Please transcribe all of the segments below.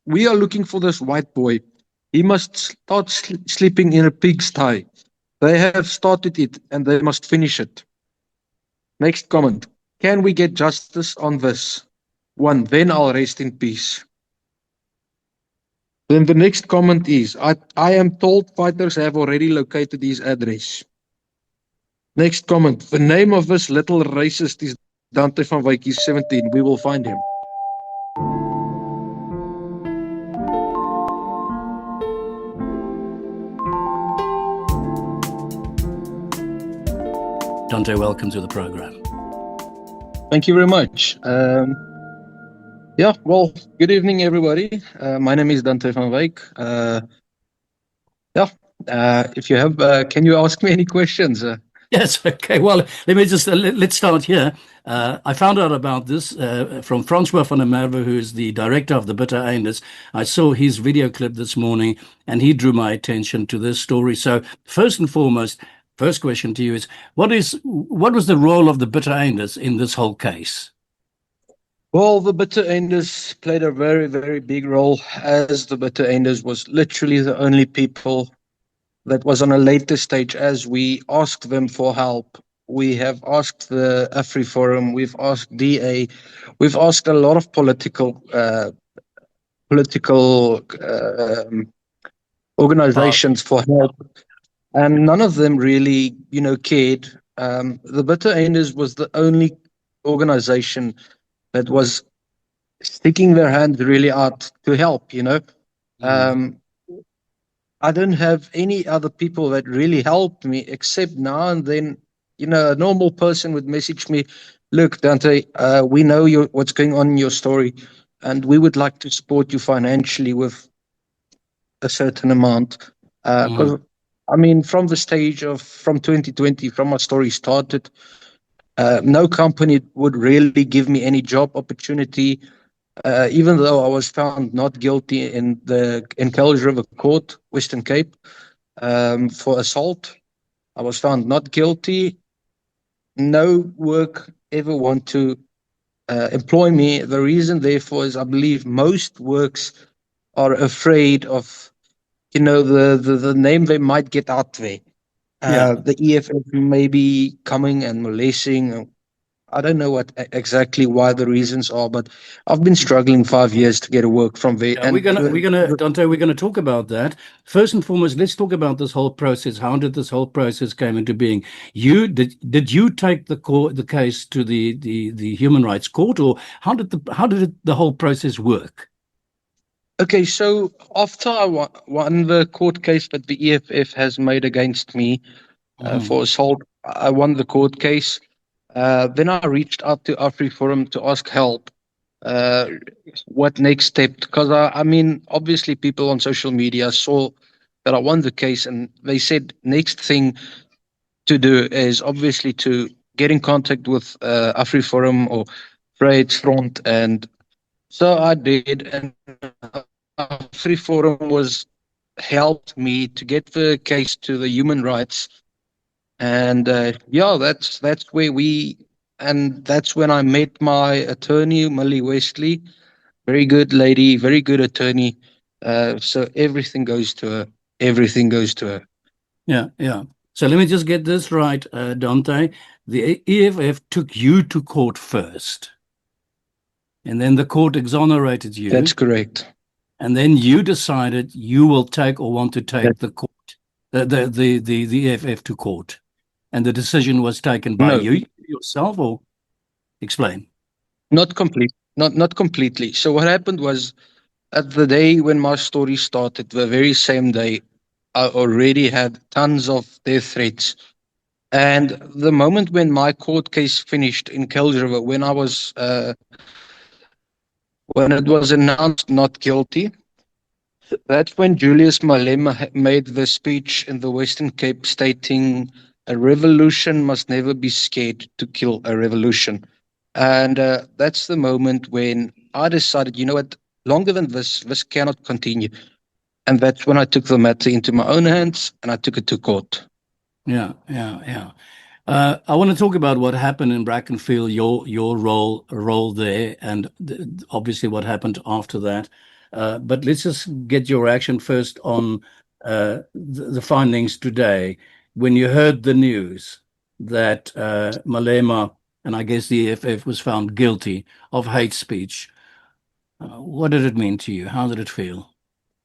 we are looking for this white boy. He must start sleeping in a pigsty. They have started it and they must finish it. Next comment. Can we get justice on this? One, then I'll rest in peace. Then the next comment is, I am told fighters have already located his address. Next comment. The name of this little racist is Dante van Wyk. He's 17. We will find him. Dante, welcome to the program. Thank you very much. Yeah, well, good evening, everybody. My name is Dante van Wyk. If you have, can you ask me any questions? Yes, okay. Well, let me just, let's start here. I found out about this from Francois van der Merwe, who is the director of the Bitter Einders. I saw his video clip this morning, and he drew my attention to this story. So first and foremost, first question to you is, what was the role of the Bitter Einders in this whole case? Well, the Bitter Einders played a very, very big role, as the Bitter Einders was literally the only people that was on a later stage as we asked them for help. We have asked the AfriForum, we've asked DA, we've asked a lot of political organizations for help, and none of them really, cared. The Bitter Einders was the only organization that was sticking their hand really out to help, I don't have any other people that really helped me, except now and then, a normal person would message me, look, Dante, we know what's going on in your story, and we would like to support you financially with a certain amount. Because, from the stage from 2020, from my story started, no company would really give me any job opportunity. Even though I was found not guilty in Kells River Court, Western Cape, for assault, I was found not guilty. No work ever want to employ me. The reason, therefore, is I believe most works are afraid of, the name they might get out there. The EFF may be coming and molesting. I don't know exactly why the reasons are, but I've been struggling 5 years to get a work from there. Yeah, Dante, we're gonna talk about that. First and foremost, let's talk about this whole process. How did this whole process came into being? Did you take the case to the Human Rights Court, or how did the whole process work? Okay, so after I won the court case that the EFF has made against me for assault, I won the court case. Then I reached out to AfriForum to ask help. What next step? Because obviously people on social media saw that I won the case, and they said next thing to do is obviously to get in contact with AfriForum or Vryheidsfront, and so I did. And AfriForum helped me to get the case to the human rights. And that's where that's when I met my attorney, Millie Wesley. Very good lady, very good attorney. So everything goes to her. Everything goes to her. Yeah. So let me just get this right, Dante. The EFF took you to court first, and then the court exonerated you. That's correct. And then you decided you will take or want to take the court, the EFF to court. And the decision was taken by you yourself, or explain? Not completely. So what happened was, at the day when my story started, the very same day, I already had tons of death threats. And the moment when my court case finished in Kells River, when it was announced not guilty, that's when Julius Malema made the speech in the Western Cape stating, a revolution must never be scared to kill a revolution. And that's the moment when I decided, you know what, longer than this cannot continue. And that's when I took the matter into my own hands and I took it to court. Yeah. I want to talk about what happened in Brackenfell, your role there, and obviously what happened after that. But let's just get your reaction first on the findings today. When you heard the news that Malema and I guess the EFF was found guilty of hate speech, what did it mean to you? How did it feel?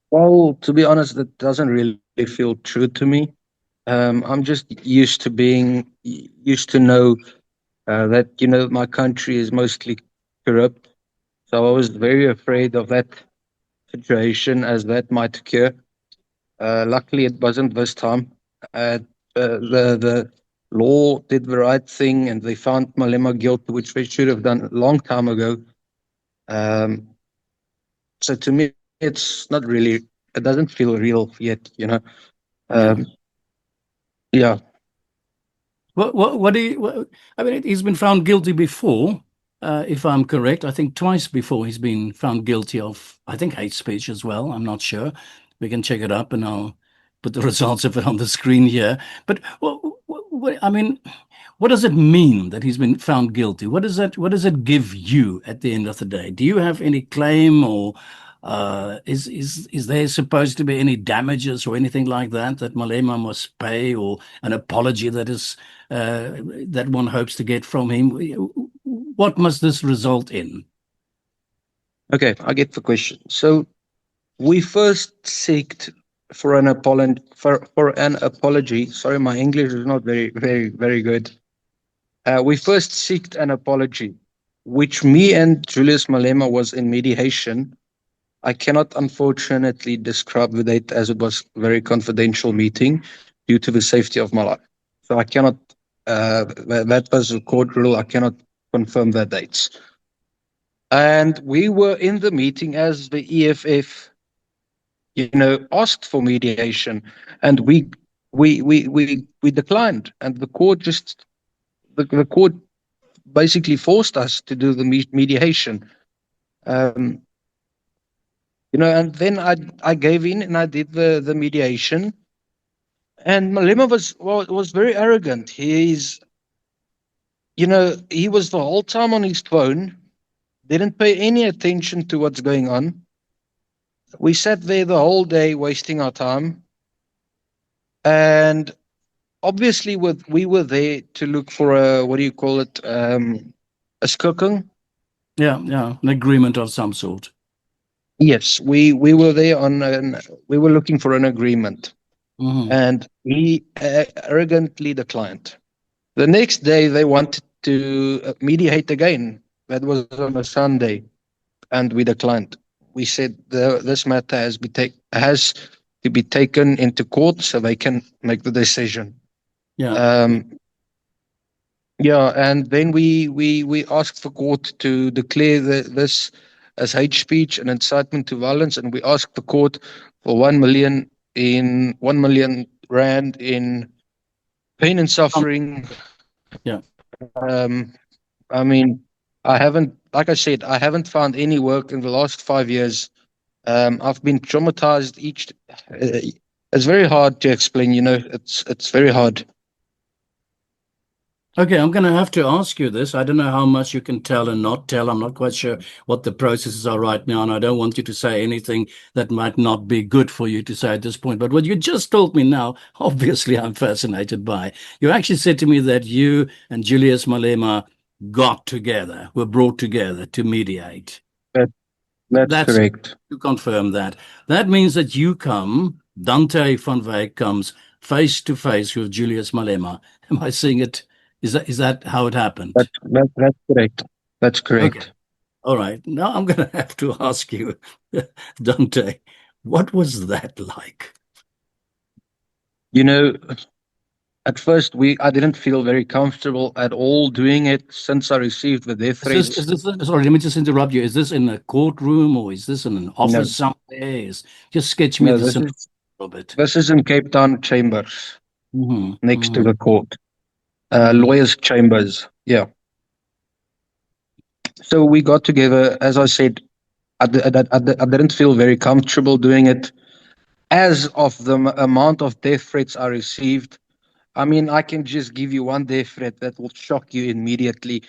Well, to be honest, that doesn't really feel true to me. I'm just used to know that my country is mostly corrupt. So I was very afraid of that situation as that might occur. Luckily, it wasn't this time. The law did the right thing, and they found Malema guilty, which they should have done a long time ago. So to me, it's not really. It doesn't feel real yet. Yeah. Um, yeah. What do you, I mean, he's been found guilty before, if I'm correct. I think twice before he's been found guilty of, I think, hate speech as well. I'm not sure. We can check it up and I'll put the results of it on the screen here. But I mean, what does it mean that he's been found guilty? What does it give you at the end of the day? Do you have any claim or is there supposed to be any damages or anything like that that Malema must pay or an apology that one hopes to get from him? What must this result in? Okay, I get the question. So we first seeked for an apology. Sorry, my English is not very, very, very good. We first seeked an apology, which me and Julius Malema was in mediation. I cannot unfortunately describe the date as it was a very confidential meeting due to the safety of my life. So I cannot, that was a court rule. I cannot confirm the dates. And we were in the meeting as the EFF, asked for mediation, and we declined, and the court basically forced us to do the mediation. And then I gave in and I did the mediation. And Malema was very arrogant. He was the whole time on his phone, didn't pay any attention to what's going on. We sat there the whole day wasting our time. And obviously we were there to look for a, what do you call it, a skikking. Yeah, an agreement of some sort. Yes, we were there we were looking for an agreement. Mm-hmm. And he arrogantly declined. The next day, they wanted to mediate again. That was on a Sunday, and we declined. We said this matter has to be taken into court so they can make the decision. Yeah. Yeah, and then we asked the court to declare this as hate speech and incitement to violence, and we asked the court for 1 million rand in pain and suffering. Yeah. I mean, like I said, I haven't found any work in the last 5 years. I've been traumatized it's very hard to explain, it's very hard. Okay, I'm going to have to ask you this. I don't know how much you can tell and not tell. I'm not quite sure what the processes are right now, and I don't want you to say anything that might not be good for you to say at this point. But what you just told me now, obviously I'm fascinated by. You actually said to me that you and Julius Malema were brought together to mediate. That's correct. To confirm that. That means that Dante van Wyk comes face to face with Julius Malema. Am I seeing it? Is that how it happened? That's correct. That's correct. Okay. All right. Now I'm going to have to ask you, Dante, what was that like? At first I didn't feel very comfortable at all doing it since I received the death threats. Sorry, let me just interrupt you. Is this in a courtroom or is this in an office somewhere? Just sketch me this a little bit. This is in Cape Town Chambers, next to the court. Lawyers' chambers. Yeah. So we got together. As I said, I didn't feel very comfortable doing it. As of the amount of death threats I received, I mean, I can just give you one death threat that will shock you immediately,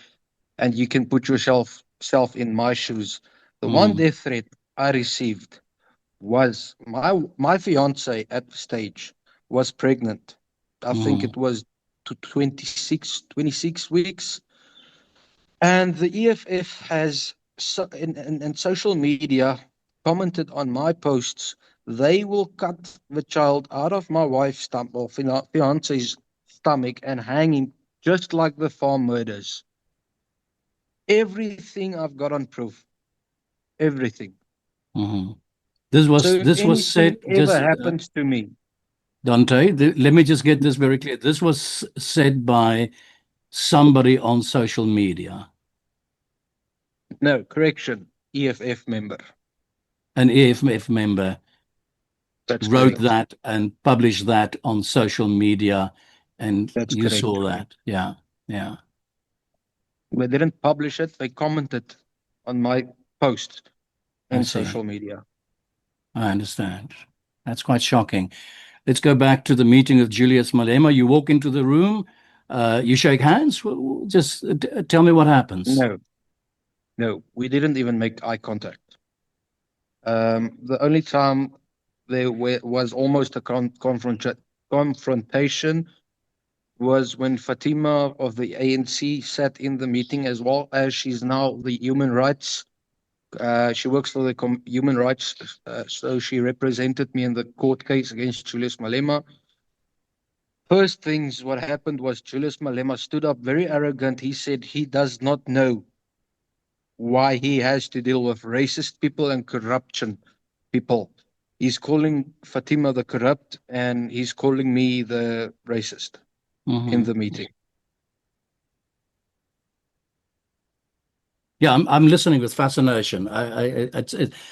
and you can put yourself in my shoes. The one death threat I received was my fiance at the stage was pregnant. I think Mhm. it was to 26 weeks. And the EFF has in social media commented on my posts. They will cut the child out of my wife's stomach or fiance's stomach and hang him just like the farm murders. Everything I've got on proof. Everything. Mhm. So if This was anything said ever just happens to me, Dante. Let me just get this very clear. This was said by somebody on social media, no, correction, EFF member. an EFF member That's wrote correct. that and published that on social media, and That's you correct. saw that. Yeah, yeah. They didn't publish it. They commented on my post I in see. social media. I understand. That's quite shocking. Let's go back to the meeting of Julius Malema. You walk into the room, you shake hands. Just tell me what happens. No, no, we didn't even make eye contact. The only time was almost a confrontation was when Fatima of the ANC sat in the meeting, as well as she's now the human rights. She works for the human rights, so she represented me in the court case against Julius Malema. First things, what happened was Julius Malema stood up very arrogant. He said he does not know why he has to deal with racist people and corruption people. He's calling Fatima the corrupt and he's calling me the racist in Mhm. the meeting. Yeah, I'm listening with fascination.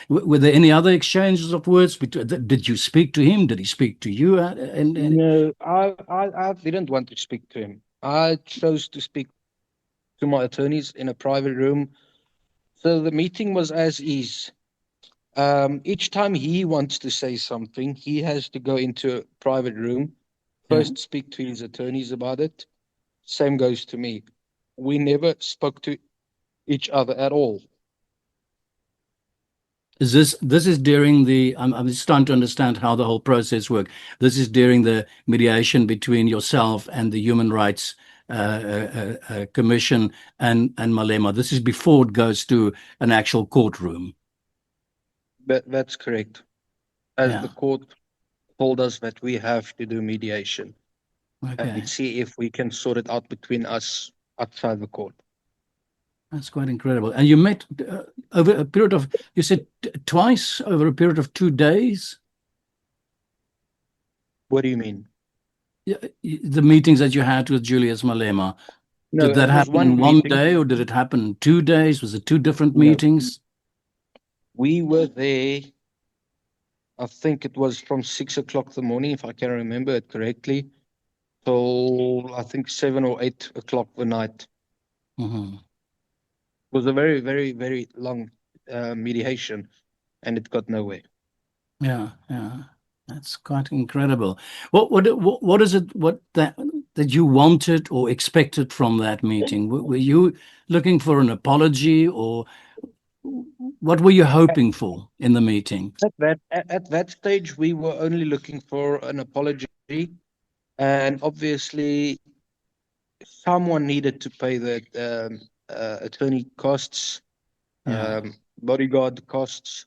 Were there any other exchanges of words? Did you speak to him? Did he speak to you? No, I didn't want to speak to him. I chose to speak to my attorneys in a private room. So the meeting was as is. Each time he wants to say something, he has to go into a private room, Yeah. first speak to his attorneys about it. Same goes to me. We never spoke to each other at all. Is this is during the I'm just trying to understand how the whole process worked. This is during the mediation between yourself and the Human Rights Commission and Malema. This is before it goes to an actual courtroom. But that's correct. As the Yeah. court told us that we have to do mediation and Okay. see if we can sort it out between us outside the court. That's quite incredible. And you met over a period of, you said twice over a period of 2 days? What do you mean? Yeah, the meetings that you had with Julius Malema, No, did that it was happen one in one meeting. day or did it happen in 2 days? Was it two different No, meetings? we were there. I think it was from 6 o'clock in the morning, if I can remember it correctly, till I think 7 or 8 o'clock the night. Mhm. It was a very, very, very long mediation, and it got nowhere. Yeah, yeah. That's quite incredible. What is it that you wanted or expected from that meeting? Were you looking for an apology or what were you hoping for in the meeting? At that stage, we were only looking for an apology, and obviously, someone needed to pay the attorney costs, Yeah, bodyguard costs,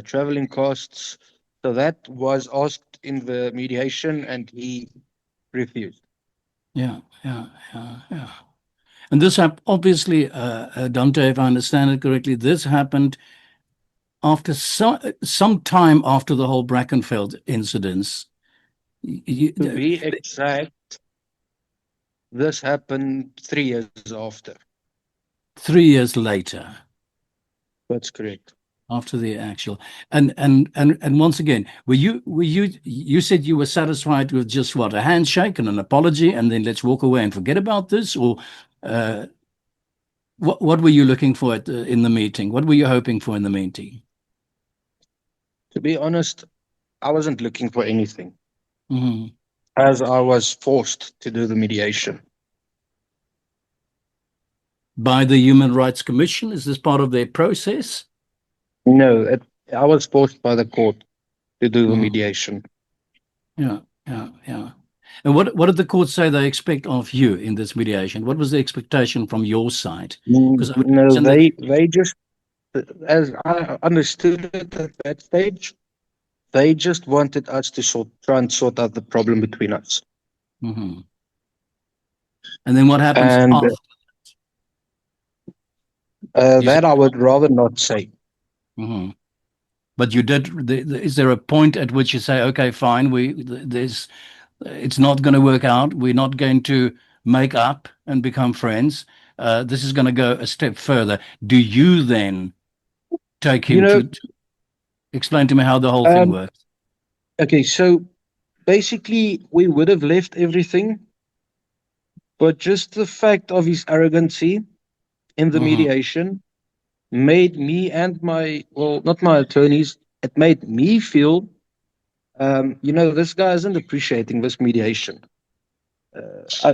traveling costs. So that was asked in the mediation, and he refused. yeah, yeah, yeah, yeah. And this obviously, Dante, if I understand it correctly, this happened after some time after the whole Brackenfell incidents. To be exact, this happened 3 years after. 3 years later. That's correct. After the actual and once again, you said you were satisfied with just what, a handshake and an apology and then let's walk away and forget about this, or uh, what were you looking for in the meeting? What were you hoping for in the meeting? To be honest, I wasn't looking for anything, Mhm. as I was forced to do the mediation. By the Human Rights Commission? Is this part of their process? No, I was forced by the court to do the Mhm. mediation. Yeah, yeah, yeah. And what did the court say they expect of you in this mediation? What was the expectation from your side? Because I would No, imagine that. they just, as I understood it at that stage, they just wanted us to try and sort out the problem between us. Mhm. And then what happens And after? You said, that I would rather not say. mhm. But you did. Is there a point at which you say, okay, fine, it's not going to work out. We're not going to make up and become friends. This is going to go a step further. Do you then take You him know, to explain to me how the whole thing um, works? okay, so basically we would have left everything, but just the fact of his arrogancy in the Hmm. mediation made me and well, not my attorneys, it made me feel, this guy isn't appreciating this mediation.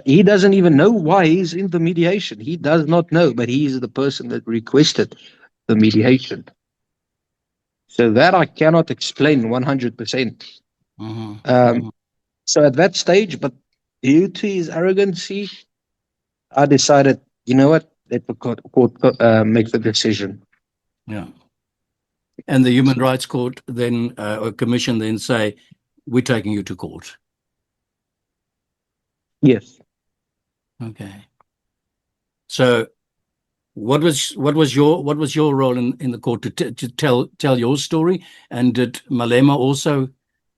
He doesn't even know why he's in the mediation. He does not know, but he is the person that requested the mediation. So that I cannot explain 100%. Hmm. Um, Hmm. so at that stage, but due to his arrogancy, I decided, you know what, let the court make the decision. Yeah. And the Human Rights Court then, or Commission then say, we're taking you to court. Yes. Okay. So what was your role in the court to tell your story? And did Malema also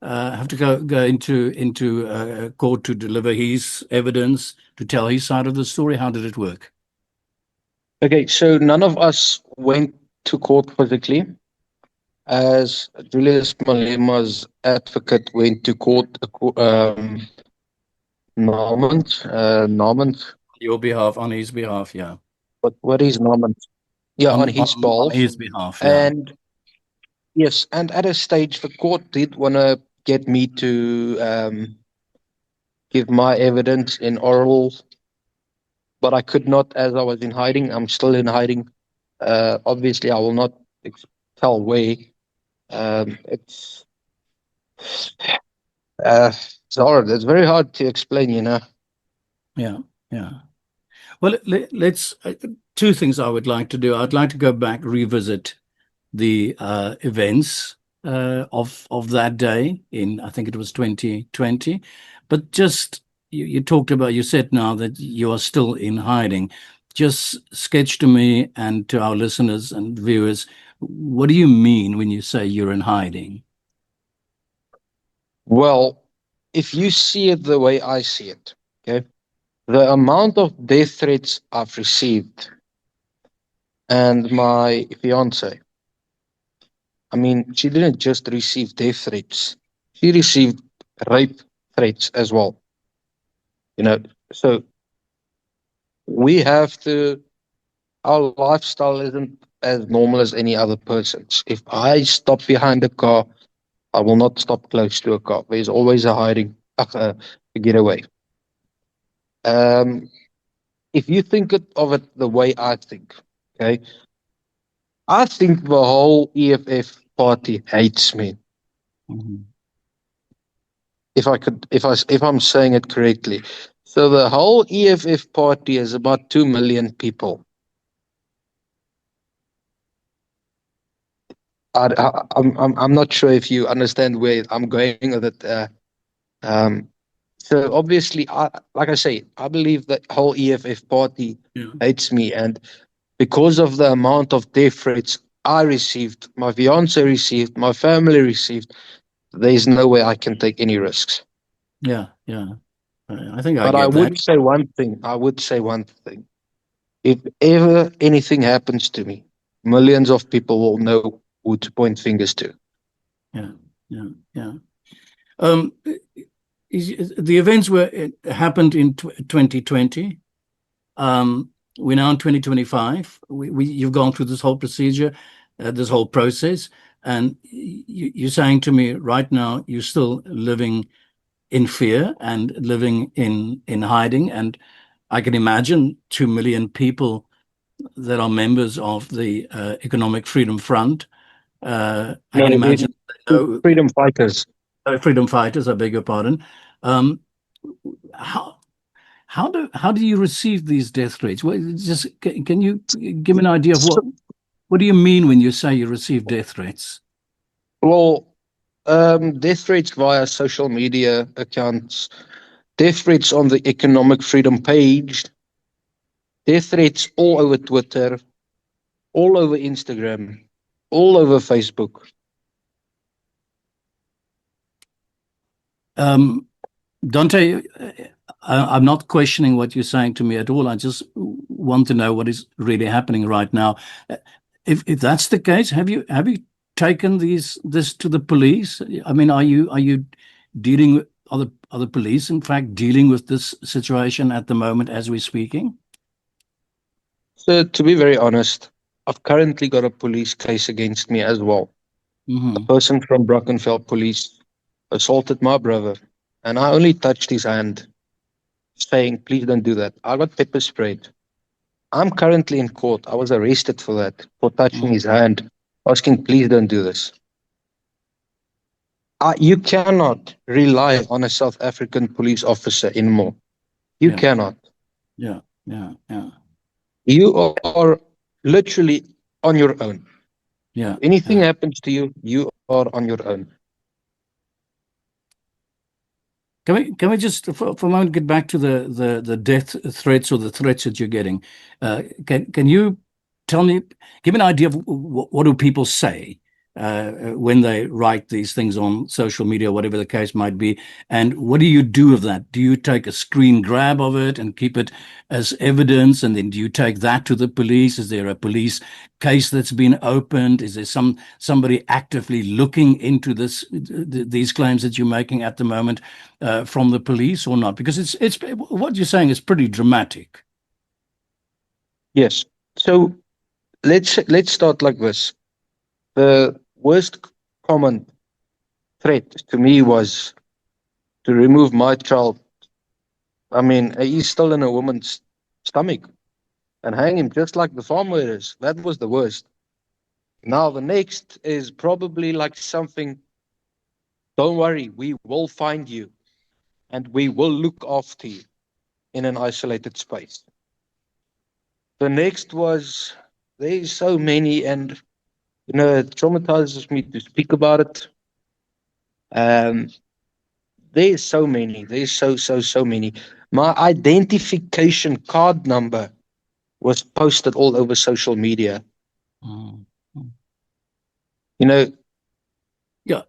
have to go into court to deliver his evidence to tell his side of the story? How did it work? Okay, so none of us went to court physically, as Julius Malema's advocate went to court, Normand, Your behalf, on his behalf, yeah. what is Normand? Yeah, on On his on, on behalf. his behalf, yeah. And yes, and at a stage, the court did want to get me to give my evidence in oral, but I could not as I was in hiding. I'm still in hiding. Obviously, I will not tell where. It's it's hard. It's very hard to explain. Yeah, yeah. Well, let's two things I would like to do. I'd like to go back, revisit the events of that day in, I think it was 2020. But just you talked about, you said now that you are still in hiding. Just sketch to me and to our listeners and viewers, what do you mean when you say you're in hiding? Well, if you see it the way I see it, okay, the amount of death threats I've received and my fiance, I mean, she didn't just receive death threats, she received rape threats as well. You know, so we have to, our lifestyle isn't as normal as any other person's. If I stop behind a car, I will not stop close to a car. There's always a hiding, a getaway. Um, if you think of it the way I think, okay, I think the whole EFF party hates me. Mhm. If I'm saying it correctly, so the whole EFF party is about 2 million people. I'm not sure if you understand where I'm going with it. Um, so obviously, like I say, I believe that whole EFF party Yeah. hates me, and because of the amount of death threats I received, my fiance received, my family received, there's no way I can take any risks. Yeah, yeah. I think I But I get that. would say one thing. I would say one thing. If ever anything happens to me, millions of people will know who to point fingers to. Yeah, yeah, yeah. Um, the events happened in 2020. We're now in 2025. You've gone through this whole procedure, this whole process, and you're saying to me right now you're still living in fear and living in hiding. And I can imagine 2 million people that are members of the Economic Freedom Front I can imagine. Freedom fighters. Freedom fighters, I beg your pardon. Um, how how do you receive these death threats? Well, just can you give me an idea of what do you mean when you say you receive death threats? Well, death threats via social media accounts, death threats on the economic freedom page, death threats all over Twitter, all over Instagram, all over Facebook. Dante, I'm not questioning what you're saying to me at all. I just want to know what is really happening right now. If that's the case, have you taken this to the police? I mean, are you dealing with are the police in fact dealing with this situation at the moment as we're speaking? So, to be very honest, I've currently got a police case against me as well. A Hmm. person from Brackenfell police assaulted my brother, and I only touched his hand, saying, "Please don't do that." I got pepper sprayed. I'm currently in court. I was arrested for that, for touching his hand, asking, "Please don't do this." You cannot rely on a South African police officer anymore. You Yeah, cannot. yeah, yeah, yeah, You are literally on your own. yeah, Anything yeah. happens to you, you are on your own. Can we just for a moment get back to the death threats or the threats that you're getting? Can you tell me, give me an idea of what do people say when they write these things on social media, whatever the case might be, and what do you do with that? Do you take a screen grab of it and keep it as evidence, and then do you take that to the police? Is there a police case that's been opened? Is there somebody actively looking into these claims that you're making at the moment? From the police or not? Because it's what you're saying is pretty dramatic. Yes. So let's start like this. The worst common threat to me was to remove my child. I mean, he's still in a woman's stomach, and hang him just like the farmer is. That was the worst. Now the next is probably like something. Don't worry, we will find you, and we will look after you in an isolated space. The next was, there's so many, and it traumatizes me to speak about it. Um, there's so many. There's so many. My identification card number was posted all over social media. Mm. You know, Yeah.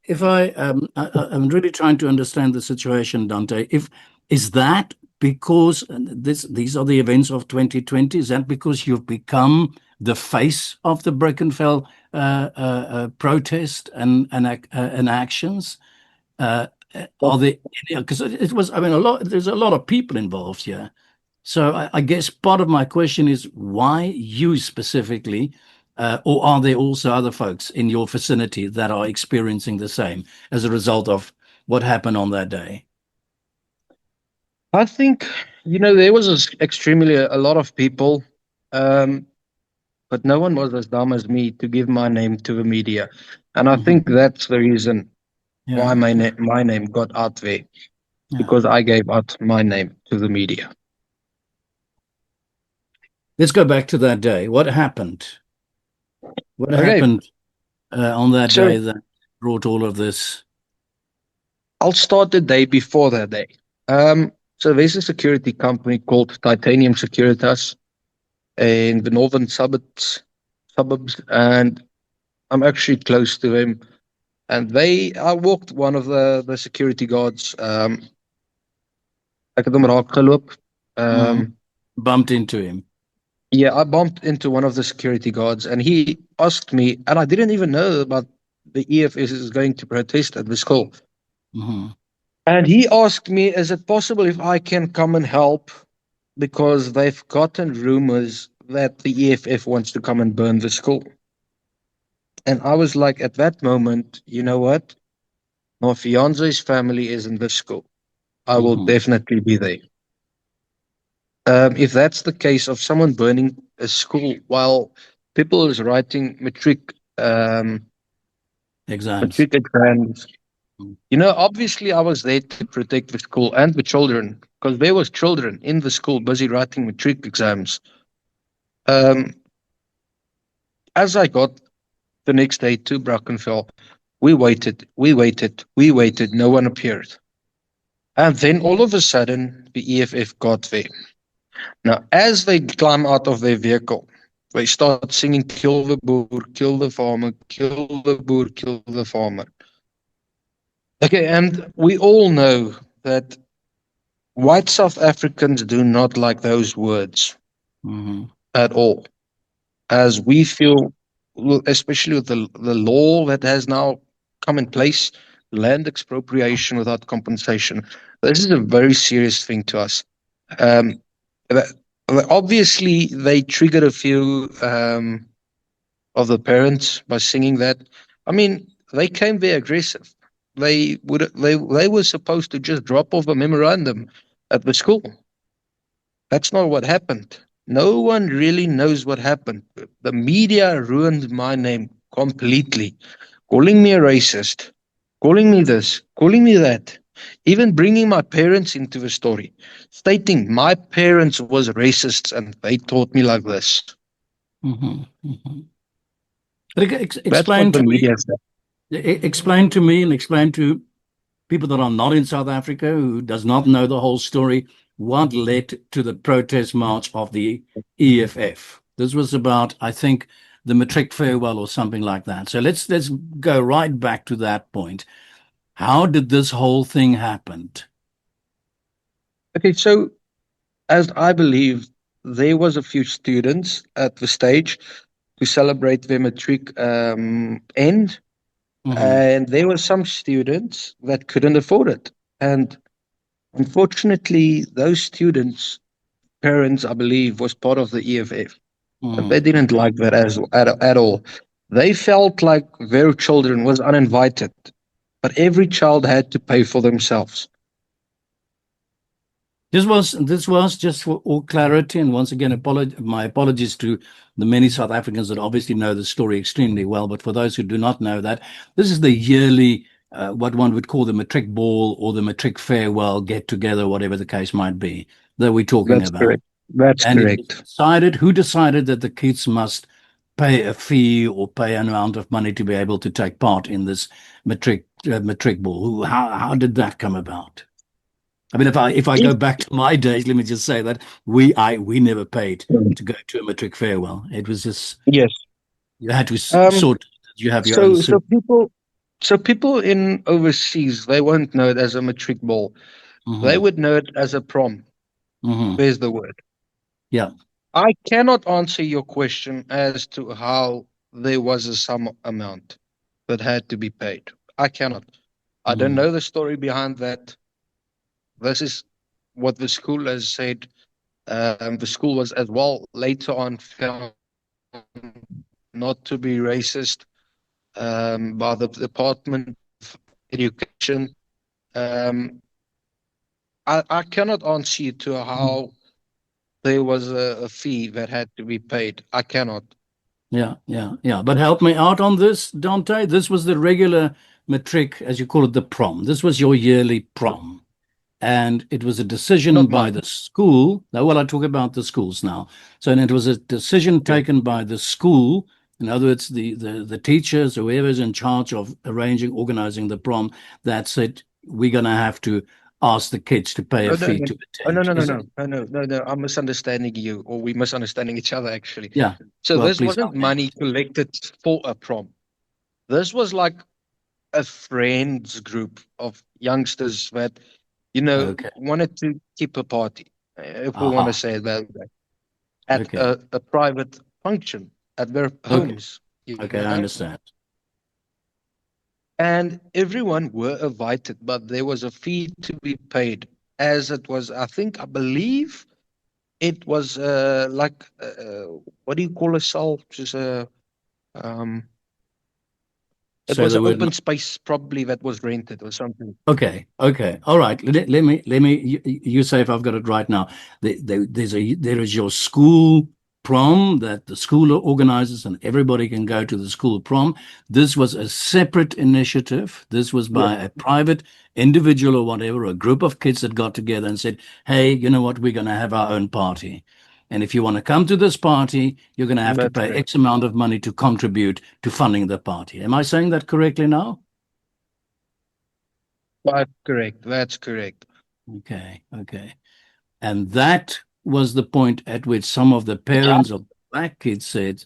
If I'm really trying to understand the situation, Dante. If is that because these are the events of 2020? Is that because you've become the face of the Brackenfell protest and actions? Uh, are there, because it was, I mean, there's a lot of people involved here. So I guess part of my question is why you specifically, or are there also other folks in your vicinity that are experiencing the same as a result of what happened on that day? I think, there was extremely a lot of people, um, but no one was as dumb as me to give my name to the media. And I think Hmm. that's the reason why Yeah, my name got out there, yeah. because I gave out my name to the media. Let's go back to that day. What happened? What Okay, happened on that so day that brought all of this? I'll start the day before that day. So there's a security company called Titanium Securitas in the northern suburbs, and I'm actually close to them. And I walked one of the security guards. Ek het hom raak geloop. Mhm. Bumped into him. Yeah, I bumped into one of the security guards, and he asked me, and I didn't even know about the EFS is going to protest at the school. Hmm. And he asked me, is it possible if I can come and help? Because they've gotten rumors that the EFF wants to come and burn the school. And I was like, at that moment, you know what? My fiance's family is in this school. I will Hmm. definitely be there. If that's the case of someone burning a school while people is writing matric um, Exams. matric exams. Obviously I was there to protect the school and the children because there was children in the school busy writing matric exams. As I got the next day to Brackenfell, we waited, no one appeared. And then all of a sudden, the EFF got there. Now, as they climb out of their vehicle, they start singing, kill the boer, kill the farmer, kill the boer, kill the farmer. Okay, and we all know that white South Africans do not like those words at all, as we feel, especially with the law that has now come in place, land expropriation without compensation. This is a very serious thing to us. Um, Obviously, they triggered a few of the parents by singing that. I mean, they came very aggressive. They were supposed to just drop off a memorandum at the school. That's not what happened. No one really knows what happened. The media ruined my name completely, calling me a racist, calling me this, calling me that, even bringing my parents into the story, stating my parents was racists and they taught me like this. But That's what the media said. explain to me and explain to people that are not in South Africa, who does not know the whole story, what led to the protest march of the EFF. This was about, I think, the matric farewell or something like that. So let's go right back to that point. How did this whole thing happen? Okay, so as I believe, there was a few students at the stage to celebrate their matric end. And there were some students that couldn't afford it. And unfortunately, those students' parents, I believe, was part of the EFF. But they didn't like that at all. They felt like their children was uninvited, but every child had to pay for themselves. This was just for all clarity, and once again, my apologies to the many South Africans that obviously know the story extremely well. But for those who do not know that, this is the yearly, what one would call the matric ball or the matric farewell get together, whatever the case might be, that we're talking about. Correct. That's and correct. Who decided that the kids must pay a fee or pay an amount of money to be able to take part in this matric ball? How did that come about? I mean, if I go back to my days, let me just say that we never paid to go to a matric farewell. It was just, yes, you had to sort. You have your own. So people in overseas, they won't know it as a matric ball. They would know it as a prom. There's the word. Yeah. I cannot answer your question as to how there was a sum amount that had to be paid. I cannot. I don't know the story behind that. This is what the school has said. The school was as well later on found not to be racist by the Department of Education. I cannot answer you to how there was a fee that had to be paid. I cannot. Yeah. But help me out on this, Dante. This was the regular matric, as you call it, the prom. This was your yearly prom. And it was a decision by the school. Now, well, I talk about the schools now. So, and it was a decision taken by the school. In other words, the teachers, whoever's in charge of organizing the prom, that said, we're going to have to ask the kids to pay a fee to attend. No. I'm misunderstanding you, or we're misunderstanding each other, actually. Yeah. So this wasn't money collected for a prom. This was like a friends group of youngsters that wanted to keep a party, if we want to say it that way, at a private function at their homes. Okay, I understand. And everyone were invited, but there was a fee to be paid, as it was, I believe it was like, what do you call a cell? Just a, it was an open space probably that was rented or something. Okay. All right. Let me, you say if I've got it right now. There is your school prom that the school organizes and everybody can go to the school prom. This was a separate initiative. This was by a private individual or whatever, a group of kids that got together and said, hey, you know what, we're going to have our own party. And if you want to come to this party, you're going to have to pay X amount of money to contribute to funding the party. Am I saying that correctly now? That's correct. That's correct. Okay, okay. And that was the point at which some of the parents of black kids said,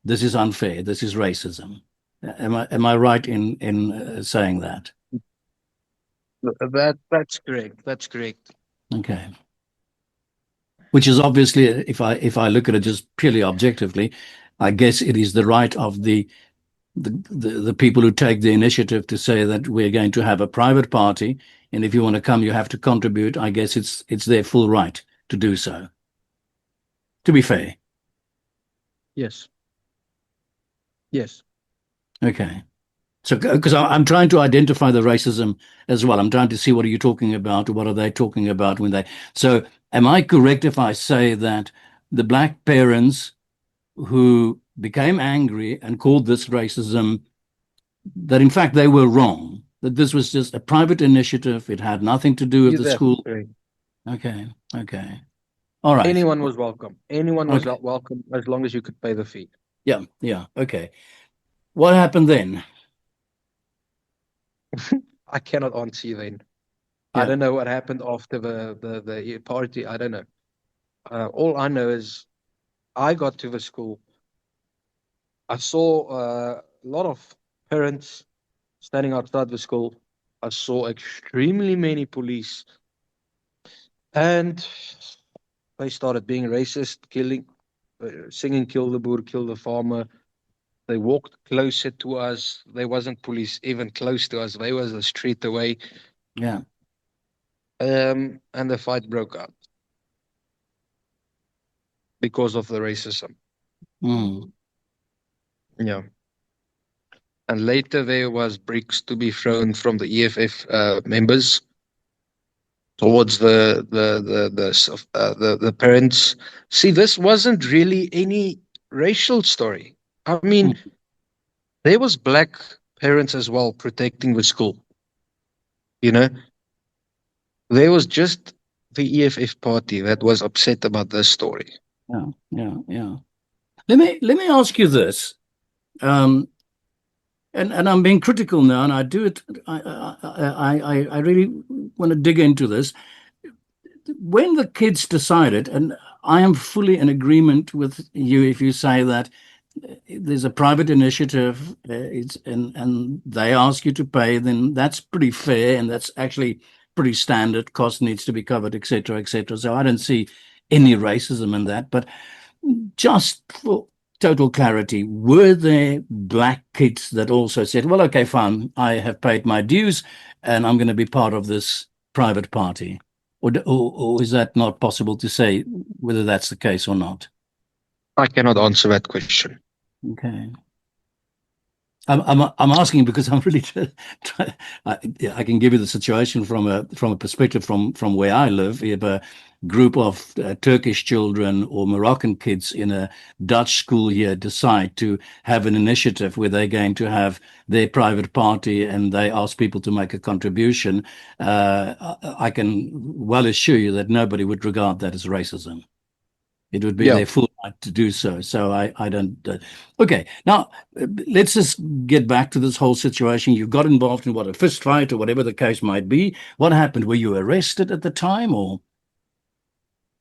this is unfair, this is racism. Am I right in saying that? That's correct. That's correct. Okay. Which is obviously, if I look at it just purely objectively, I guess it is the right of the people who take the initiative to say that we're going to have a private party, and if you want to come, you have to contribute. I guess it's their full right to do so. To be fair. Yes. Yes. Okay. So, because I'm trying to identify the racism as well. I'm trying to see what are you talking about, or what are they talking about when they. So, am I correct if I say that the black parents who became angry and called this racism, that in fact they were wrong, that this was just a private initiative, it had nothing to do with the school? Okay, okay. All right. Anyone was welcome. Anyone was welcome as long as you could pay the fee. Yeah, yeah, okay. What happened then? I cannot answer you then. Yeah. I don't know what happened after the party. I don't know. All I know is I got to the school. I saw a lot of parents standing outside the school. I saw extremely many police. And they started being racist, singing kill the boer, kill the farmer. They walked closer to us. There wasn't police even close to us. They was a street away. Yeah. And the fight broke out because of the racism. Mm. Yeah. And later there was bricks to be thrown from the EFF members towards the parents. See, this wasn't really any racial story. I mean, there was black parents as well protecting the school. You know, there was just the EFF party that was upset about this story. Yeah, yeah, yeah. Let me ask you this. And I'm being critical now, and I do it. I really want to dig into this. When the kids decided, and I am fully in agreement with you if you say that there's a private initiative, and they ask you to pay, then that's pretty fair, and that's actually pretty standard. Cost needs to be covered, etc., etc. So I don't see any racism in that. But just for total clarity, were there black kids that also said, well, okay, fine, I have paid my dues and I'm going to be part of this private party? Or is that not possible to say whether that's the case or not? I cannot answer that question. Okay. I'm asking because I'm really I can give you the situation from a perspective from where I live. If a group of Turkish children or Moroccan kids in a Dutch school here decide to have an initiative where they're going to have their private party and they ask people to make a contribution, I can well assure you that nobody would regard that as racism. It would be their full right to do so. So I don't. Okay, now let's just get back to this whole situation. You got involved in what, a fist fight or whatever the case might be. What happened? Were you arrested at the time, or?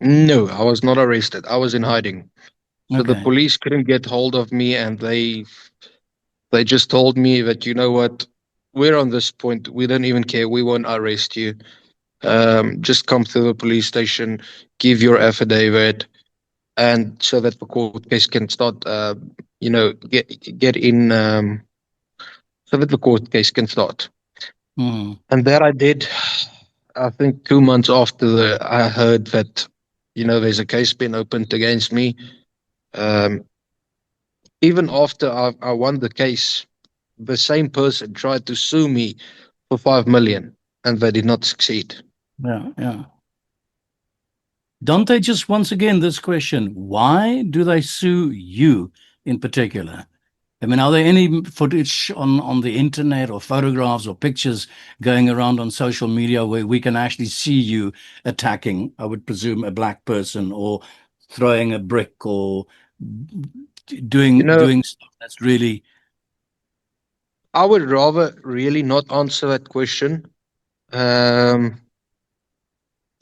No, I was not arrested. I was in hiding. So the Okay. police couldn't get hold of me, and they just told me that, you know what, we're on this point. We don't even care. We won't arrest you. Just come to the police station, give your affidavit, and so that the court case can start, get in, so that the court case can start. Mm. And that I did. I think 2 months after I heard that, there's a case been opened against me. Even after I won the case, the same person tried to sue me for 5 million, and they did not succeed. Yeah, yeah. Dante, just once again, this question, why do they sue you in particular? I mean, are there any footage on the internet or photographs or pictures going around on social media where we can actually see you attacking, I would presume, a black person or throwing a brick or doing stuff that's really... I would rather really not answer that question. There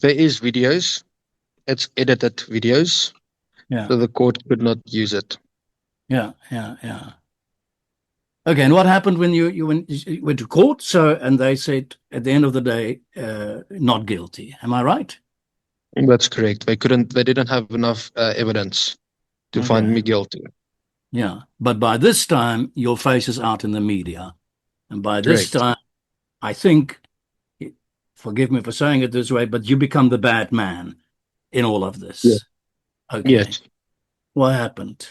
is videos. It's edited videos. Yeah. So the court could not use it. Yeah. Okay, and what happened when you went to court? So, and they said at the end of the day, not guilty. Am I right? That's correct. They didn't have enough evidence to find me guilty. Yeah, but by this time, your face is out in the media. And by this time, I think, forgive me for saying it this way, but you become the bad man in all of this. Yeah. Okay. Yes. What happened?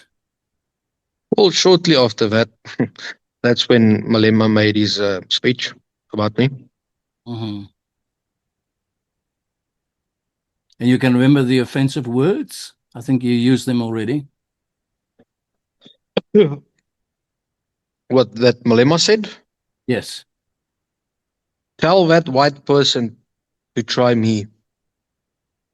Well, shortly after that, that's when Malema made his speech about me. Mm-hmm. And you can remember the offensive words? I think you used them already. What that Malema said? Yes. Tell that white person to try me.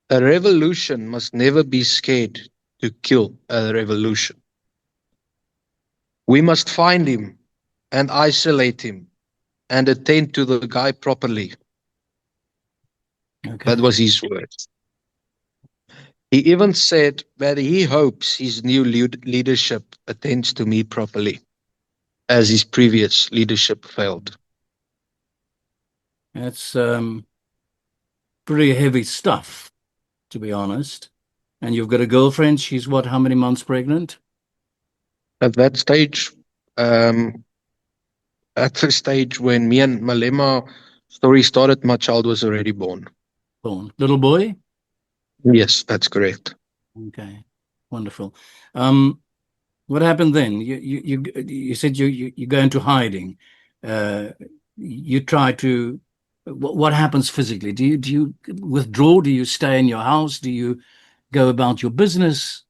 A revolution must never be scared to kill a revolution. We must find him and isolate him and attend to the guy properly. Okay. That was his words. He even said that he hopes his new leadership attends to me properly, as his previous leadership failed. That's pretty heavy stuff, to be honest. And you've got a girlfriend. She's what, how many months pregnant? At that stage, when me and Malema story started, my child was already born. Born. Little boy? Yes, that's correct. Okay, wonderful. What happened then? You said you go into hiding. You try to. What happens physically? Do you withdraw? Do you stay in your house? Do you go about your business?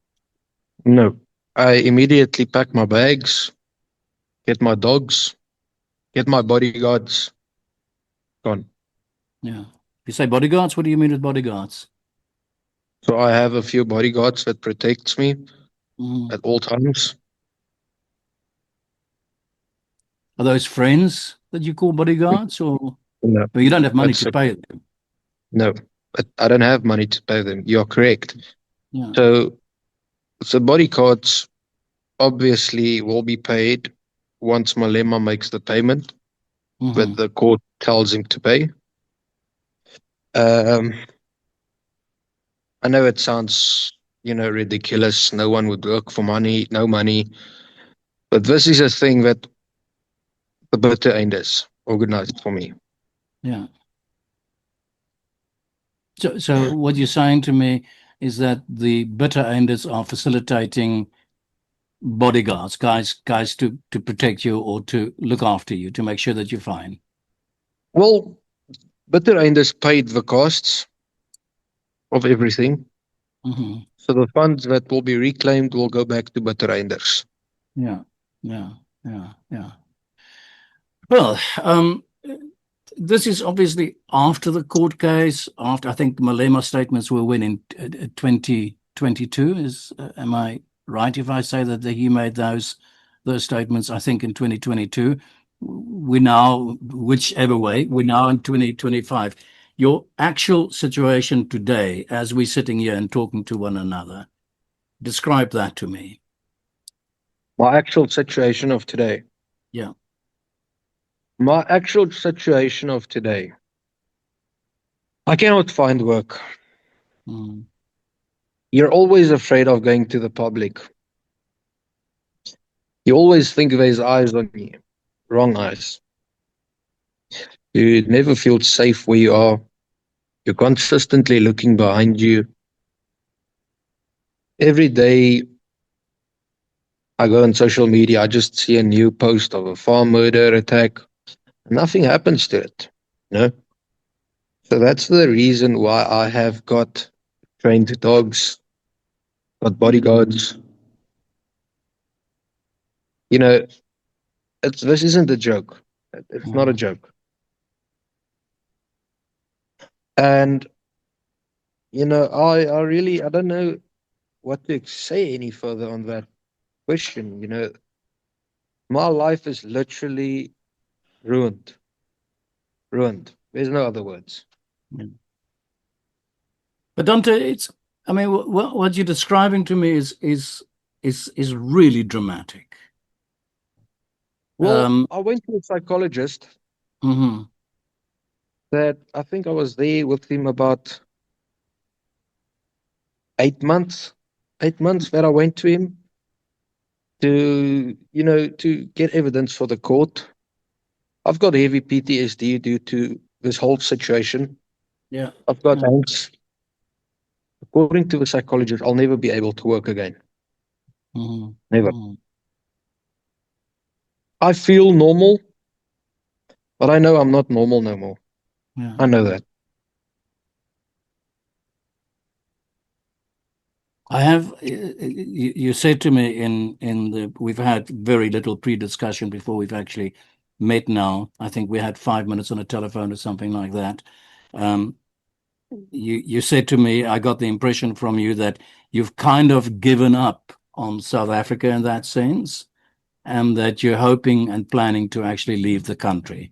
No, I immediately pack my bags, get my dogs, get my bodyguards, gone. Yeah. You say bodyguards? What do you mean with bodyguards? So I have a few bodyguards that protects me at all times. Are those friends that you call bodyguards, or No, but you don't have money to pay them? No, but I don't have money to pay them. You're correct. Yeah. So bodyguards obviously will be paid once Malema makes the payment that the court tells him to pay. I know it sounds, ridiculous. No one would work for money, no money. But this is a thing that the Bitter Einders organized for me. Yeah. So what you're saying to me is that the Bitter Einders are facilitating bodyguards, guys to protect you or to look after you, to make sure that you're fine. Well, Bitter Einders paid the costs of everything. So the funds that will be reclaimed will go back to Bitter Einders. Yeah. Well, this is obviously after the court case, after I think Malema statements were when in 2022. Am I right if I say that he made those statements? I think in 2022. We now, whichever way, we're now in 2025. Your actual situation today, as we're sitting here and talking to one another, describe that to me. My actual situation of today. Yeah. My actual situation of today. I cannot find work. You're always afraid of going to the public. You always think there's eyes on you. Wrong eyes. You never feel safe where you are. You're consistently looking behind you. Every day I go on social media, I just see a new post of a farm murder attack. Nothing happens to it. So that's the reason why I have got trained dogs, got bodyguards. You know, this isn't a joke. It's not a joke. And I really I don't know what to say any further on that question. My life is literally ruined. Ruined. There's no other words. But Dante, I mean, what you're describing to me is really dramatic. Well, I went to a psychologist Mm-hmm. that I think I was there with him about 8 months. 8 months that I went to him to get evidence for the court. I've got heavy PTSD due to this whole situation. Yeah. I've got angst. According to the psychologist, I'll never be able to work again. Mm-hmm. Never. Mm-hmm. I feel normal, but I know I'm not normal no more. Yeah. I know that. I have. You said to me we've had very little pre-discussion before we've actually met now. I think we had 5 minutes on a telephone or something like that. You said to me, I got the impression from you that you've kind of given up on South Africa in that sense, and that you're hoping and planning to actually leave the country.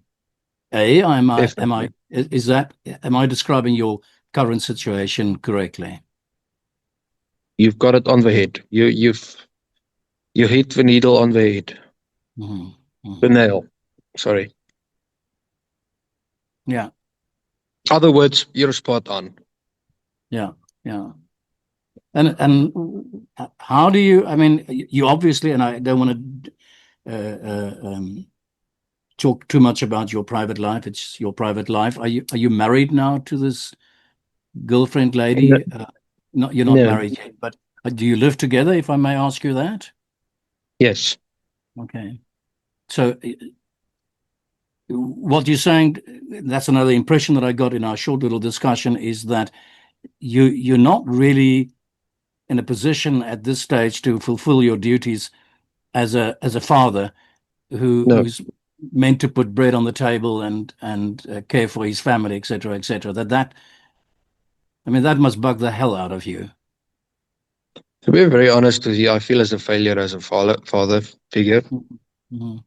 Am I describing your current situation correctly? You've got it on the head. You hit the needle on the head. Mm-hmm. Mm-hmm. The nail. Sorry. Yeah. Other words, you're spot on. Yeah. Yeah. And how do you? I mean, you obviously, and I don't want to talk too much about your private life. It's your private life. Are you married now to this girlfriend lady? No, you're not No. married yet, but do you live together, if I may ask you that? Yes. Okay. So what you're saying, that's another impression that I got in our short little discussion, is that you're not really in a position at this stage to fulfill your duties as a father No. who's meant to put bread on the table and care for his family, etc., etc. I mean, that must bug the hell out of you. To be very honest with you, I feel as a failure as a father figure. Mm-hmm.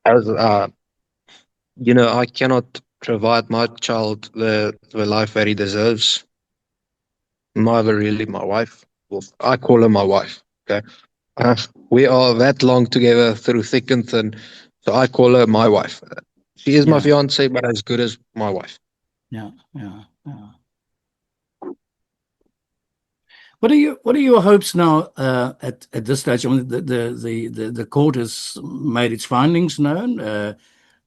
As I cannot provide my child the life that he deserves. Neither really my wife. Well, I call her my wife. Okay. We are that long together through thick and thin. So I call her my wife. She is my Yeah, fiance, but as good as my wife. yeah, yeah, yeah. What are your hopes now at this stage? I mean, the court has made its findings known.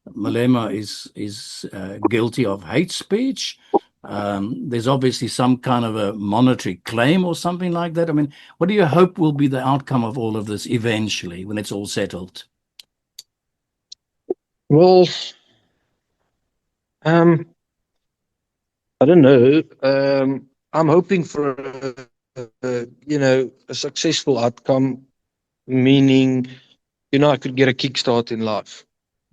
Malema is guilty of hate speech. There's obviously some kind of a monetary claim or something like that. I mean, what do you hope will be the outcome of all of this eventually when it's all settled? Well, I don't know. I'm hoping for a successful outcome, meaning I could get a kickstart in life.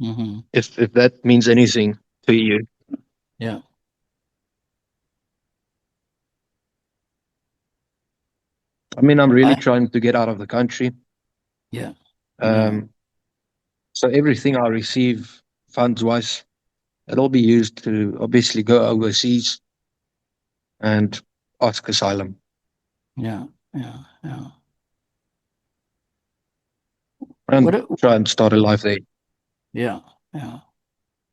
Mm-hmm. If that means anything to you. Yeah. I mean, I'm really trying to get out of the country. Yeah. Yeah. So everything I receive funds-wise, it'll be used to obviously go overseas and ask asylum Yeah. Yeah. Yeah. and try and start a life there. Yeah. Yeah.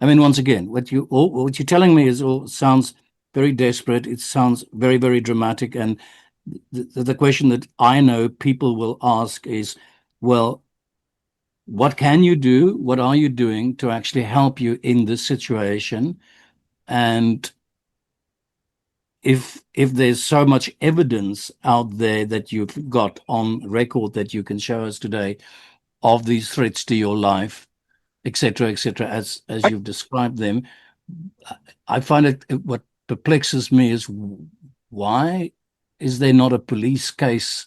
I mean, once again, what you're telling me all sounds very desperate. It sounds very, very dramatic. And the question that I know people will ask is, well, what can you do? What are you doing to actually help you in this situation? And if there's so much evidence out there that you've got on record that you can show us today of these threats to your life, etc., as you've described them, I find what perplexes me is why is there not a police case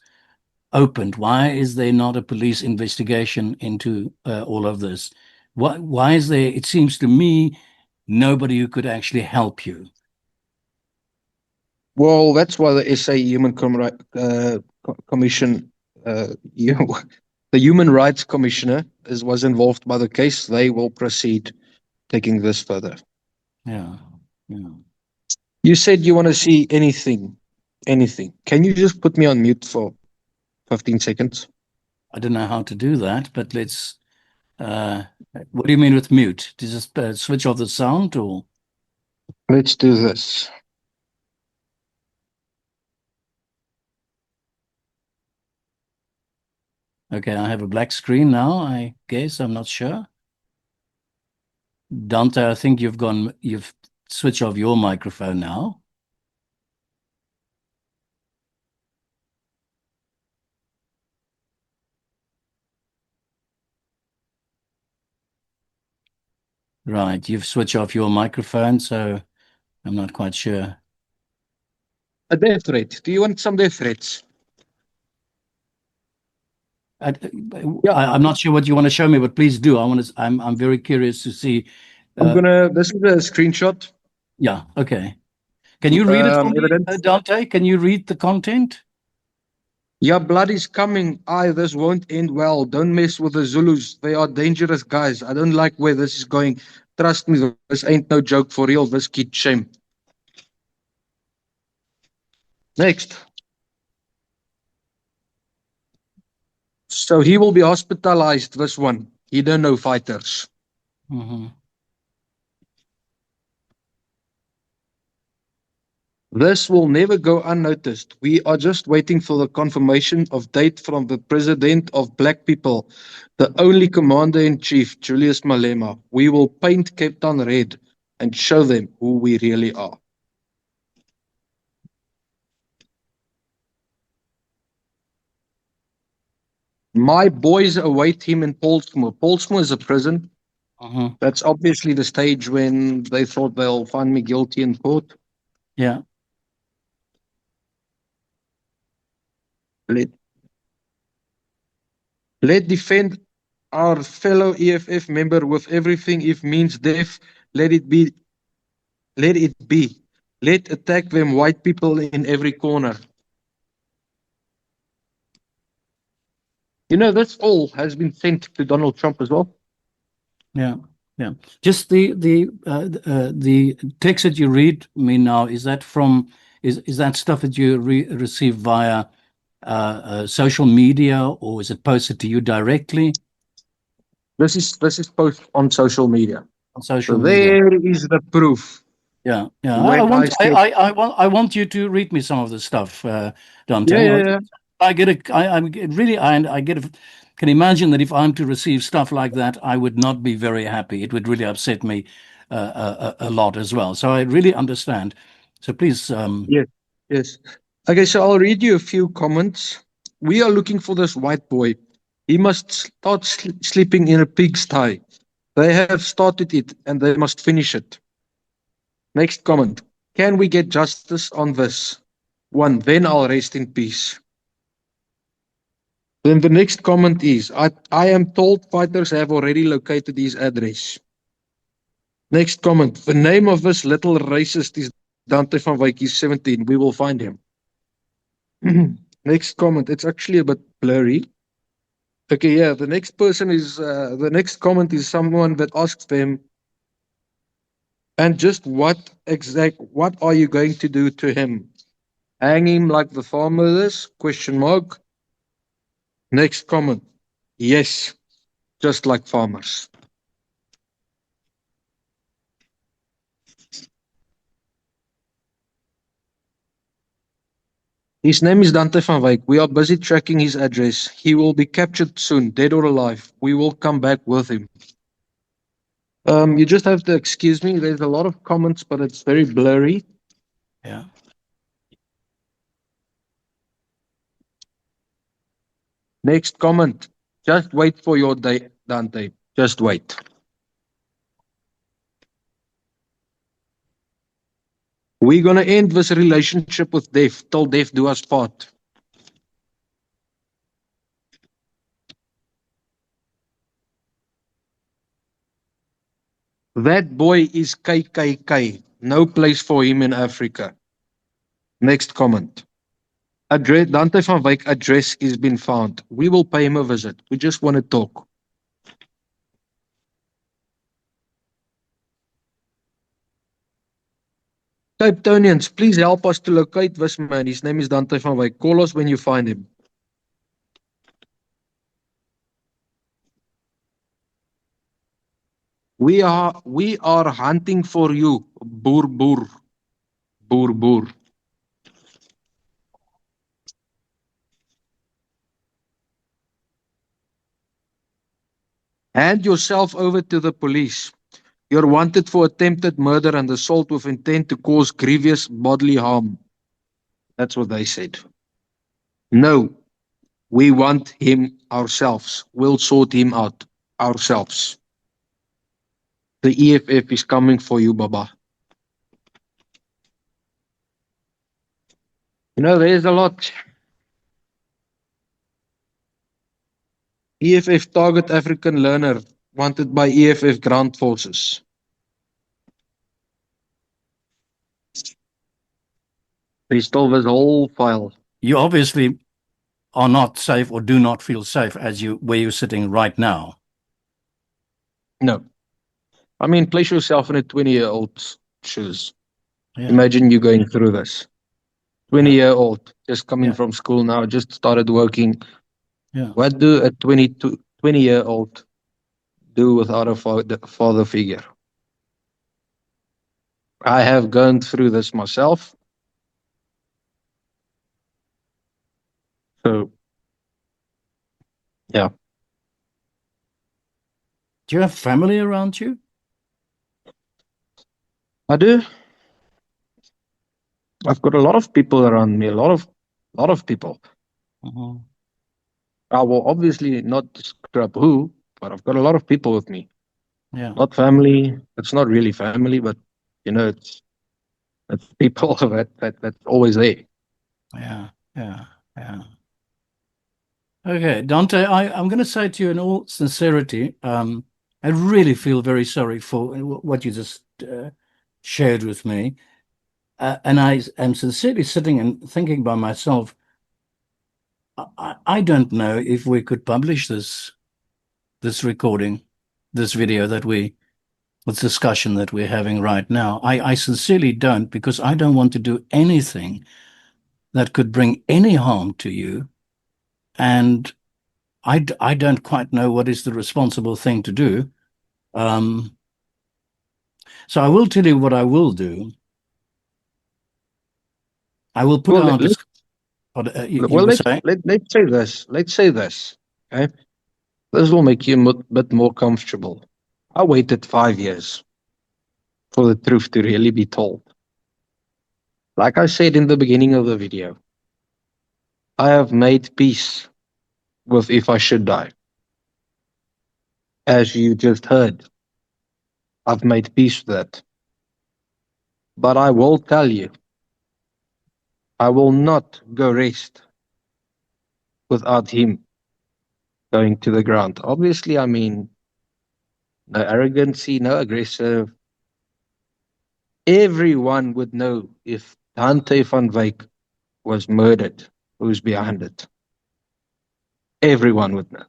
opened? Why is there not a police investigation into all of this? Why is there, it seems to me, nobody who could actually help you? Well, that's why the SA Commission, you know, the Human Rights Commissioner was involved by the case. They will proceed taking this further. Yeah, yeah. You said you want to see anything. Can you just put me on mute for 15 seconds? I don't know how to do that, but let's. What do you mean with mute? Do you just switch off the sound, or? Let's do this. Okay, I have a black screen now, I guess. I'm not sure. Dante, I think you've switched off your microphone now. Right, you've switched off your microphone, so I'm not quite sure. A death threat. Do you want some death threats? I'm not sure what you want to show me, but please do. I'm very curious to see. This is a screenshot. Yeah, okay. Can you read it for me, Dante? Can you read the content? Yeah, blood is coming. This won't end well. Don't mess with the Zulus. They are dangerous guys. I don't like where this is going. Trust me, this ain't no joke for real. This kid shame. Next. So he will be hospitalized, this one. He don't know fighters. Mm-hmm. This will never go unnoticed. We are just waiting for the confirmation of date from the president of black people, the only commander-in-chief, Julius Malema. We will paint Cape Town red and show them who we really are. My boys await him in Pollsmoor. Pollsmoor is a prison. Mm-hmm. That's obviously the stage when they thought they'll find me guilty in court. Yeah. Let defend our fellow EFF member with everything. If means death, let it be. Let it be. Let attack them white people in every corner. You know, that's all has been sent to Donald Trump as well. Yeah, yeah. Just the text that you read me now, is that from is that stuff that you receive via social media, or is it posted to you directly? This is posted on social media. On social So media. there is the proof. Yeah, yeah. I I want you to read me some of the stuff, Dante. Yeah. I get it. I really I get it. Can imagine that if I'm to receive stuff like that, I would not be very happy. It would really upset me a lot as well. So I really understand. So please. Yes. Okay, so I'll read you a few comments. We are looking for this white boy. He must start sleeping in a pigsty. They have started it and they must finish it. Next comment. Can we get justice on this? One, then I'll rest in peace. Then the next comment is, I am told fighters have already located his address. Next comment. The name of this little racist is Dante van Wyk. He's 17. We will find him. Next comment. It's actually a bit blurry. Okay, yeah. The next comment is someone that asks them, and just what are you going to do to him? Hang him like the farmers? Question mark. Next comment. Yes, just like farmers. His name is Dante van Wyk. We are busy tracking his address. He will be captured soon, dead or alive. We will come back with him. You just have to excuse me. There's a lot of comments, but it's very blurry. Yeah. Next comment. Just wait for your day, Dante. Just wait. We're going to end this relationship with death till death do us part. That boy is KKK. No place for him in Africa. Next comment. Dante van Wyk address is been found. We will pay him a visit. We just want to talk. Cape Townians, please help us to locate this man. His name is Dante van Wyk. Call us when you find him. We are hunting for you. Boer, boer. Boer, boer. Hand yourself over to the police. You're wanted for attempted murder and assault with intent to cause grievous bodily harm. That's what they said. No, we want him ourselves. We'll sort him out ourselves. The EFF is coming for you, Baba. You know, there's a lot. EFF target African learner wanted by EFF ground forces. There's still this whole file. You obviously are not safe or do not feel safe where you're sitting right now. No. I mean, place yourself in a 20-year-old's shoes. Yeah. Imagine you going through this. 20-year-old, just coming from school now, just started working. Yeah. What do a 20-year-old do without a father figure? I have gone through this myself. So, yeah. Do you have family around you? I do. I've got a lot of people around me, a lot of people. Uh-huh. I will obviously not describe who, but I've got a lot of people with me. Yeah. Not family. It's not really family, but you know, it's people that's always there. Yeah. Okay, Dante, I'm going to say to you in all sincerity, I really feel very sorry for what you just shared with me. And I am sincerely sitting and thinking by myself, I don't know if we could publish this recording, this video this discussion that we're having right now. I sincerely don't, because I don't want to do anything that could bring any harm to you. And I don't quite know what is the responsible thing to do. So I will tell you what I will do. I will put out this. Let's say this. Let's say this. Okay, this will make you a bit more comfortable. I waited 5 years for the truth to really be told. Like I said in the beginning of the video, I have made peace with if I should die. As you just heard, I've made peace with that. But I will tell you, I will not go rest without him going to the ground. Obviously, I mean, no arrogancy, no aggressive. Everyone would know if Dante van Wyk was murdered, who's behind it. Everyone would know.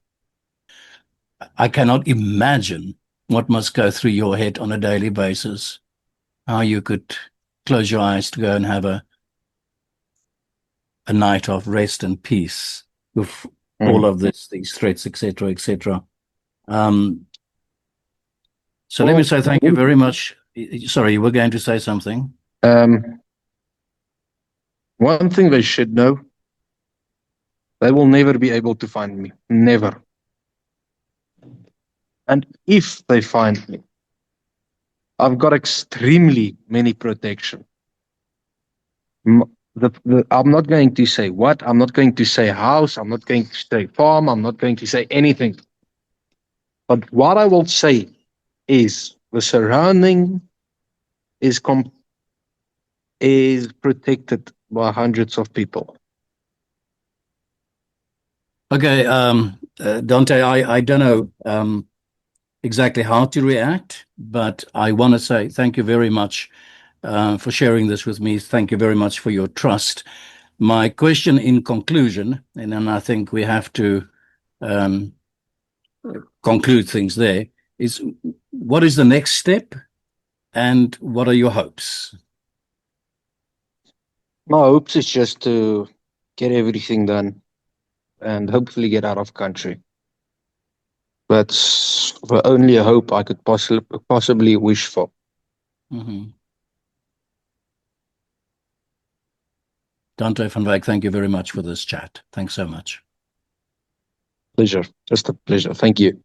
I cannot imagine what must go through your head on a daily basis. How you could close your eyes to go and have a night of rest and peace with all of these threats, etc., etc. So let me say thank you very much. Sorry, you were going to say something. One thing they should know, they will never be able to find me. Never. And if they find me, I've got extremely many protection. I'm not going to say what, I'm not going to say house, I'm not going to say farm, I'm not going to say anything. But what I will say is the surrounding is is protected by hundreds of people. Okay, Dante, I don't know exactly how to react, but I want to say thank you very much for sharing this with me. Thank you very much for your trust. My question in conclusion, and then I think we have to conclude things there, is what is the next step and what are your hopes? My hopes is just to get everything done and hopefully get out of country. That's the only hope I could possibly wish for. Dante van Wyk, thank you very much for this chat. Thanks so much. Pleasure. Just a pleasure. Thank you.